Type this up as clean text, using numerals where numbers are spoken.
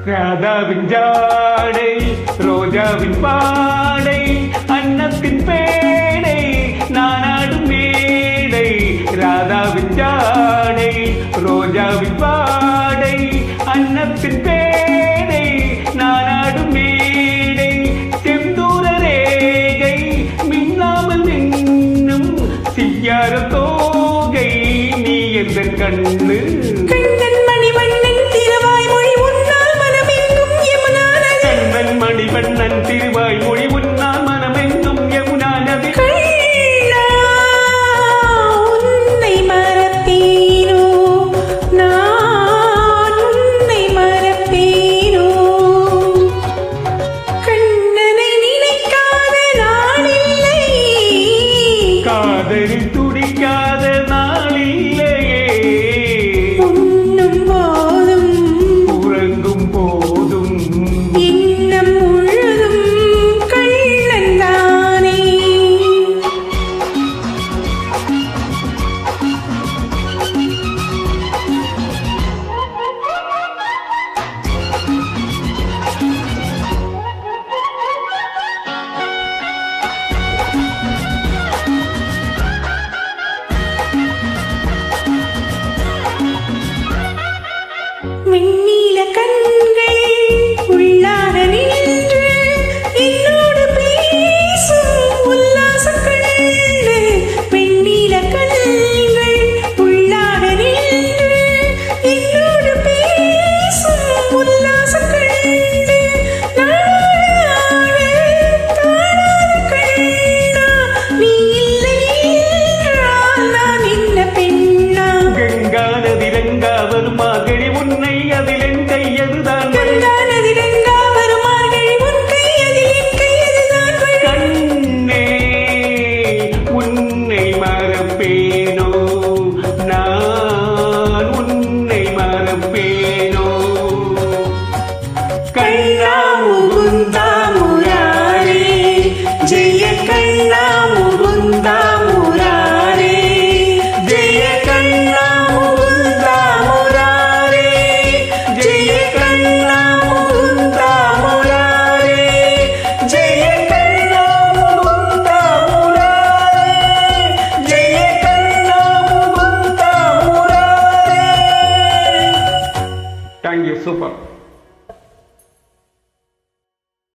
ராதாவின் ஜாடை ரோஜாவின் பாடை அன்னத்தின் பேடை நானாடும் மேடை. ராதாவின் ஜாடை ரோஜாவின் பாடை அன்னத்தின் பேடை நானாடும் மேடை. செந்தூர ரேகை மின்னாமல் மின்னும் சிங்கார தோகை நீ எந்த கண்ணு. மணிவண்ணன் திருவாய் மொழி உன்னால் மனமெங்கும் யமுனா நதி. உன்னை மறப்பேனோ நான் உன்னை மறப்பேனோ. கண்ணனை நினைக்காத நாளில்லை காதலில் துடிக்காத நாளில்லையே. உண்ணும் போதும் உறங்கும் போதும் வெண்ணில கண்கள் உள்ளார நின்று என்னோடு பேசும் உல்லாச கண்ணு. வெண்ணில கண்கள் உள்ளார நின்று என்னோடு பேசும் உல்லாச கண்ணு. காணாத கண்ணா நீ இல்லை என்றால் நான் என்ன பெண்ணா. கங்கா நதி ரங்கா வருமா கிழி உன்னை அதில் என் கையதுதான். கண்ணே உன்னை மறப்பேனோ நான் உன்னை மறப்பேனோ. கண்ணா முகுந்தா முராரே ஜெய கண்ணா முகுந்தா முராரே ஜெய கண்ணா முகுந்தா முராரே ஜெய கண்ணா முகுந்தா முராரே ஜெய கண்ணா முகுந்தா முராரே ஜெய கண்ணா முகுந்தா முராரே. Thank you, super.